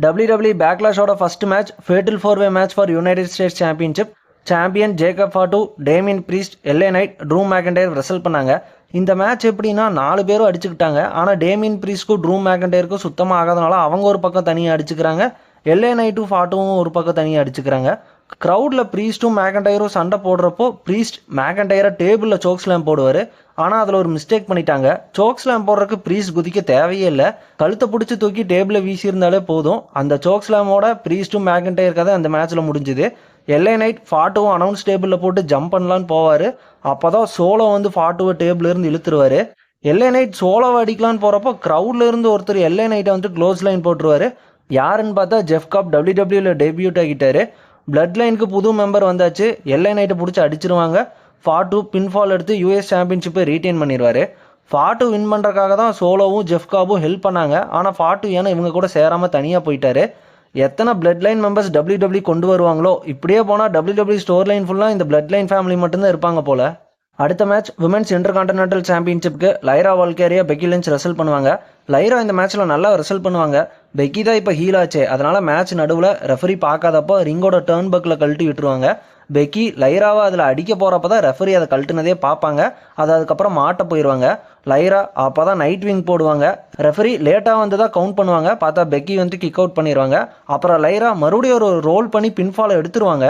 WWE Backlashோட first match fatal 4-வே match for United States championship. Champion Jacob Fatu, Damian Priest, LA Knight, Drew McIntyre wrestle பண்ணாங்க. இந்த match எப்படின்னா 4 பேரும் அடிச்சுக்கிட்டாங்க. ஆனால் டேமியன் ப்ரீஸ்ட்க்கும் ட்ரூ மேக்கன்டையருக்கும் சுத்தமாக ஆகாதனால அவங்க ஒரு பக்கம் தனியாக அடிச்சுக்கிறாங்க. எல்ஏ நைட்டும் ஃபாட்டும் ஒரு பக்கம் தனியாக அடிச்சுக்கிறாங்க. க்ரௌடில் ப்ரீஸ்ட்டும் மேக்கன்டையரும் சண்டை போடுறப்போ ப்ரீஸ்ட் மேக்கன்டையரை டேபிளில் சோக் ஸ்லாம் போடுவார். ஆனால் அதில் ஒரு மிஸ்டேக் பண்ணிட்டாங்க. சோக் ஸ்லாம் போடுறதுக்கு ப்ரீஸ்ட் குதிக்க தேவையே இல்லை. கழுத்தை பிடிச்சி தூக்கி டேபிளை வீசியிருந்தாலே போதும். அந்த சோக் ஸ்லாமோட ப்ரீஸ்ட்டும் மேக்கன்டையர் கதை அந்த மேட்ச்சில் முடிஞ்சுது. எல்ஏ நைட் ஃபாட்டுவும் அனௌன்ஸ் டேபிளில் போட்டு ஜம்ப் பண்ணலான்னு போவார். அப்போ தான் சோலோ வந்து ஃபாட்டுவை டேபிளிலேருந்து இழுத்துருவார். எல்ஏ நைட் சோலோவை அடிக்கலான்னு போகிறப்போ க்ரௌடில் இருந்து ஒருத்தர் எல்ஏ நைட்டை வந்து க்ளோஸ் லைன் போட்டுருவார். யாருன்னு பார்த்தா ஜெஃப் காப் WWE டெபியூட் ஆகிட்டாரு. பிளட் லைனுக்கு புது மெம்பர் வந்தாச்சு. எல்ஏ நைட்டை பிடிச்சி அடிச்சிருவாங்க. ஃபாட்டு பின்ஃபால் எடுத்து யூஎஸ் சாம்பியன்ஷிப்பை ரீட்டைன் பண்ணிடுவார். ஃபாட்டு வின் பண்ணுறக்காக தான் சோலோவும் ஜெஃப் காபும் ஹெல்ப் பண்ணாங்க. ஆனால் ஃபாட்டு ஏன்னா இவங்க கூட சேராமல் தனியாக போயிட்டாரு. எத்தனை பிளட் லைன் மெம்பர்ஸ் WWE கொண்டு வருவாங்களோ, இப்படியே போனால் WWE ஸ்டோர் லைன் ஃபுல்லாக இந்த பிளட் லைன் ஃபேமிலி மட்டும்தான் இருப்பாங்க போல். அடுத்த match women's intercontinental சாம்பியன்ஷிப்க்கு லைரா வால்கேரியா, Peggy lynch Russell பண்ணுவாங்க. லைரா இந்த மேட்ச்சில் நல்லா ரெசல் பண்ணுவாங்க. பெக்கி தான் இப்போ ஹீல் ஆச்சு. அதனால் மேட்ச் நடுவில் ரெஃபரி பார்க்காதப்போ ரிங்கோட டர்ன் பக்கில் கழட்டி விட்டுருவாங்க. பெக்கி லைராவை அதில் அடிக்க போகிறப்ப தான் ரெஃபரி அதை கழட்டுனதே பார்ப்பாங்க. அது அதுக்கப்புறம் மாட்ட போயிடுவாங்க. லைரா அப்போ தான் நைட் விங் போடுவாங்க. ரெஃபரி லேட்டாக வந்து தான் கவுண்ட் பண்ணுவாங்க. பார்த்தா பெக்கி வந்து கிக் அவுட் பண்ணிடுவாங்க. அப்புறம் லைரா மறுபடியும் ஒரு ரோல் பண்ணி பின்ஃபாலை எடுத்துருவாங்க.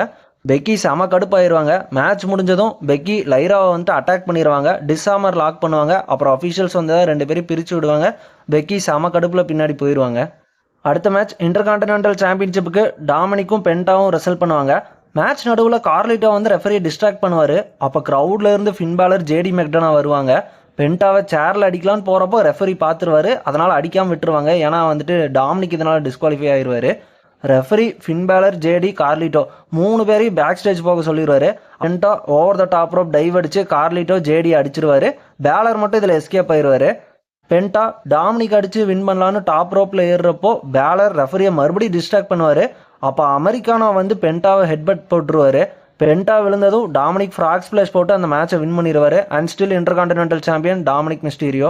பெக்கி செம கடுப்பாயிருவாங்க. மேட்ச் முடிஞ்சதும் பெக்கி லைராவை வந்து அட்டாக் பண்ணிடுவாங்க. டிஸ்ஆமர் லாக் பண்ணுவாங்க. அப்புறம் அஃபீஷியல்ஸ் வந்து 2 பேரும் பிரித்து விடுவாங்க. பெக்கி செம கடுப்பில் பின்னாடி போயிடுவாங்க. அடுத்த மேட்ச் இன்டர்கான்டினென்டல் சாம்பியன்ஷிப்புக்கு டாமினிக்கும் பென்டாவும் ரெசல் பண்ணுவாங்க. மேட்ச் நடுவில் கார்லிட்டோ வந்து ரெஃபரியை டிஸ்ட்ராக்ட் பண்ணுவார். அப்போ க்ரௌடில் இருந்து ஃபின் பேலர், ஜேடி மெக்டனா வருவாங்க. பென்டாவை சேரில் அடிக்கலான்னு போகிறப்போ ரெஃபரி பார்த்துருவார். அதனால் அடிக்காமல் விட்டுருவாங்க. ஏன்னா வந்துட்டு டாமினிக் இதனால் டிஸ்குவாலிஃபை ஆயிடுவார். Referee, Finn Balor, JD, Carlito 3 பேரையும் பேக் ஸ்டேஜ் போக சொல்லிடுவார். Penta over the top rope dive அடித்து கார்லிட்டோ ஜேடி அடிச்சிருவார். பேலர் மட்டும் இதில் எஸ்கேப் ஆயிடுவார். பென்டா டாமினிக் அடித்து வின் பண்ணலான்னு டாப் ரோப்பில் ஏறுறப்போ பேலர் ரெஃபரியை மறுபடியும் டிஸ்ட்ராக்ட் பண்ணுவார். அப்போ அமெரிக்கானா வந்து பென்டாவை ஹெட்பட் போட்டுருவார். பென்டா விழுந்ததும் டாமினிக் ஃப்ராக் ஸ்பிளாஷ் போட்டு அந்த மேட்சை வின் பண்ணிடுவார். And still intercontinental champion Dominik Mysterio.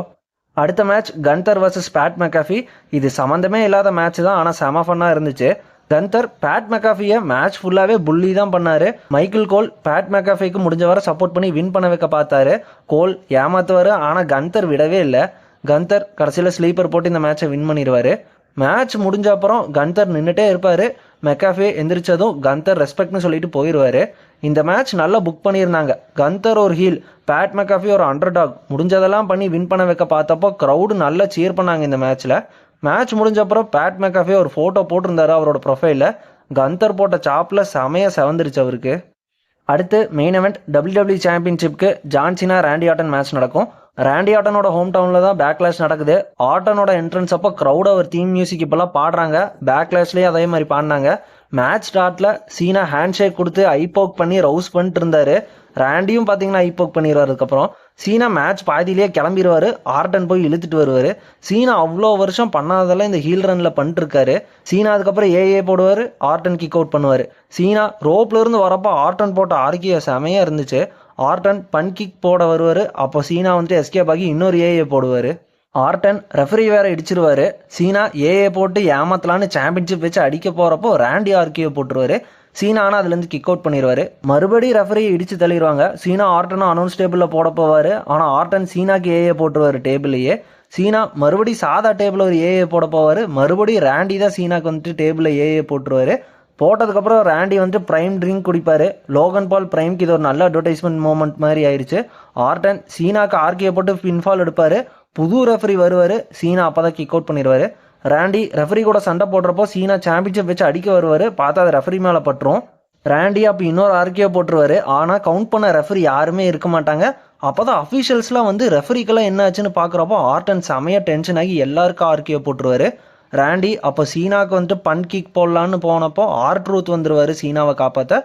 அடுத்த match Gunther versus bad McAfee. இது சம்மந்தமே இல்லாத மேட்ச் தான், ஆனால் செம ஃபன்னாக இருந்துச்சு. கன்தர் பேட் மெக்காஃபியை மேட்ச் ஃபுல்லாகவே புள்ளி தான் பண்ணார். மைக்கேல் கோல் பேட் மெக்காஃபிக்கு முடிஞ்ச வரை சப்போர்ட் பண்ணி வின் பண்ண வைக்க பார்த்தாரு. கோல் ஏமாத்துவார். ஆனால் கன்தர் விடவே இல்லை. கன்தர் கடைசியில் ஸ்லீப்பர் போட்டு இந்த மேட்சை வின் பண்ணிடுவார். மேட்ச் முடிஞ்ச அப்புறம் கன்தர் நின்றுட்டே இருப்பார். மெக்காஃபே எந்திரிச்சதும் கன்தர் ரெஸ்பெக்ட்னு சொல்லிட்டு போயிடுவார். இந்த மேட்ச் நல்லா புக் பண்ணியிருந்தாங்க. கன்தர் ஒரு ஹீல், பேட் மெக்காஃபே ஒரு அண்டர்டாக். முடிஞ்சதெல்லாம் பண்ணி வின் பண்ண வைக்க பார்த்தப்போ க்ரௌடு நல்லா சீர் பண்ணாங்க இந்த மேட்ச்சில். மேட்ச் முடிஞ்சப்பறம் பேட் மெக்காஃபே ஒரு ஃபோட்டோ போட்டிருந்தாரு அவரோட ப்ரொஃபைலில். கன்தர் போட்ட சாப்பில் செமையாக செவந்துருச்சு அவருக்கு. அடுத்து மெயின் event WWE சாம்பியன்ஷிப்க்கு John Cena, Randy Orton match நடக்கும். ராண்டி ஆர்டனோட ஹோம் டவுனில் தான் பேக்லாஷ் நடக்குது. ஆர்டனோட என்ட்ரன்ஸ் அப்போ க்ரௌட் அவர் தீம் மியூசிக் இப்போல்லாம் பாடுறாங்க. பேக்லாஷ்லேயே அதே மாதிரி பாடினாங்க. மேட்ச் ஸ்டார்ட்டில் சீனா ஹேண்ட் ஷேக் கொடுத்து ஐபோக் பண்ணி ரவுஸ் பண்ணிட்டு இருந்தார். ராண்டியும் பார்த்தீங்கன்னா ஐபோக் பண்ணிடுவார். அதுக்கப்புறம் சீனா மேட்ச் பாதியிலேயே கிளம்பிடுவார். ஆர்டன் போய் இழுத்துட்டு வருவார். சீனா அவ்வளோ வருஷம் பண்ணாததெல்லாம் இந்த ஹீல் ரனில் பண்ணிட்டுருக்காரு. சீனா அதுக்கப்புறம் ஏஏ போடுவார். ஆர்டன் கிக் அவுட் பண்ணுவார். சீனா ரோப்லேருந்து வரப்போ ஆர்டன் போட்ட ஆர்கிய செமையாக இருந்துச்சு. ஆர்டன் பன் கிக் போட வருவார். அப்போ சீனா வந்துட்டு எஸ்கேப் ஆகி இன்னொரு ஏஏ போடுவார். ஆர்டன் ரெஃபரி வேற இடிச்சிருவார். சீனா ஏஏ போட்டு ஏமாத்தலான்னு சாம்பியன்ஷிப் வச்சு அடிக்க போகிறப்போ ராண்டி ஆர்கியோ போட்டுருவார். சீனா ஆனால் அதுலேருந்து கிக் அவுட் பண்ணிடுவார். மறுபடியும் ரெஃபரியை இடித்து தள்ளிடுவாங்க. சீனா ஆர்டனும் அனௌன்ஸ் டேபிளில் போட போவார். ஆனால் ஆர்டன் சீனாக்கு ஏஏ போட்டுருவார் டேபிளையே. சீனா மறுபடியும் சாதா டேபிளில் ஒரு ஏஏ போட போவார். மறுபடியும் ராண்டி தான் சீனாக்கு வந்துட்டு டேபிளில் ஏஏ போட்டுருவார். போட்டதுக்கப்புறம் ராண்டி வந்துட்டு ப்ரைம் ட்ரிங்க் குடிப்பார். லோகன் பால் ப்ரைம்க்கு இது ஒரு நல்ல அட்வர்டைஸ்மெண்ட் மூமெண்ட் மாதிரி ஆயிடுச்சு. ஆர்டன் சீனாக்கு ஆர்கியை போட்டு பின்ஃபால் எடுப்பார். புது ரெஃபரி வருவார். சீனா அப்போ தான் கிக் அவுட் பண்ணிடுவார். ராண்டி ரெஃபரி கூட சண்டை போடுறப்போ சீனா சாம்பியன்ஷிப் வச்சு அடிக்க வருவார். பார்த்தா அது ரெஃபரி மேலே பட்டுரும். ராண்டி அப்போ இன்னொரு ஆர்கியோ போட்டுருவார். ஆனால் கவுண்ட் பண்ண ரெஃபரி யாருமே இருக்க மாட்டாங்க. அப்போ தான் அஃபீஷியல்ஸ்லாம் வந்து ரெஃபரிக்கெல்லாம் என்ன ஆச்சுன்னு பார்க்குறப்போ ஆர்டன் செமையாக டென்ஷன் ஆகி எல்லாருக்கும் ஆர்கியோ போட்டுருவார். ராண்டி அப்போ சீனாவுக்கு வந்துட்டு பன் கிக் போடலான்னு போனப்போ R-Truth வந்துருவார் சீனாவை காப்பாற்ற.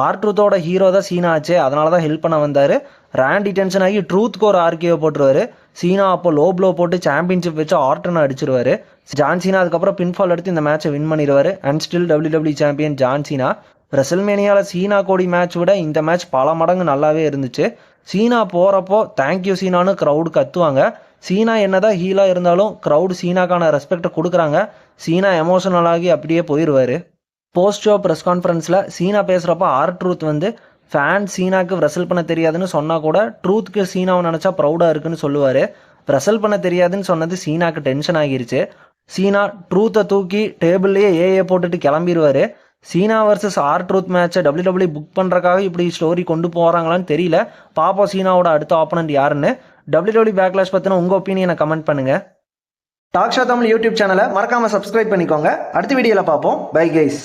R-Truthோட ஹீரோ தான் சீனா ஆச்சு. அதனால தான் ஹெல்ப் பண்ண வந்தார். ராண்டி டென்ஷன் ஆகி ட்ரூத்க்கு ஒரு ஆர்கியோ போட்டுருவார். சீனா அப்போ லோ ப்ளோ போட்டு சாம்பியன்ஷிப் வச்சு ஆர்டனை அடிச்சிருவார். ஜான் சீனா அதுக்கப்புறம் பின்ஃபால் எடுத்து இந்த மேட்சை வின் பண்ணிடுவார். And still WWE champion John Cena. ரெசல்மேனியாவில் சீனா கோடி மேட்ச் விட இந்த மேட்ச் பல மடங்கு நல்லாவே இருந்துச்சு. சீனா போகிறப்போ தேங்க்யூ சீனான்னு க்ரௌடு கத்துவாங்க. சீனா என்னதான் ஹீலாக இருந்தாலும் க்ரௌட் சீனாக்கான ரெஸ்பெக்டை கொடுக்குறாங்க. சீனா எமோஷனலாகி அப்படியே போயிடுவார். போஸ்ட் ஷோ ப்ரெஸ் கான்ஃபரன்ஸில் சீனா பேசுகிறப்ப R-Truth வந்து ஃபேன் சீனாக்கு ரெசல் பண்ண தெரியாதுன்னு சொன்னால் கூட ட்ரூத்துக்கு சீனாவை நினச்சா ப்ரௌடாக இருக்குன்னு சொல்லுவார். ரெசல் பண்ண தெரியாதுன்னு சொன்னது சீனாக்கு டென்ஷன் ஆகிருச்சு. சீனா ட்ரூத்தை தூக்கி டேபிள்லேயே ஏஏ போட்டுட்டு கிளம்பிடுவார். சீனா வர்சஸ் R-Truth மேட்சை WWE புக் பண்ணுறக்காக இப்படி ஸ்டோரி கொண்டு போகிறாங்களான்னு தெரியல. பாப்போம் சீனாவோட அடுத்த ஆப்பனண்ட் யாருன்னு. WWE பேக்லாஷ் பற்றின உங்கள் ஒப்பீனியனை கமெண்ட் பண்ணுங்கள். டாக் ஷோ தமிழ் யூடியூப் சேனலை மறக்காமல் சப்ஸ்கிரைப் பண்ணிக்கோங்க. அடுத்த வீடியோவில் பார்ப்போம். Bye guys.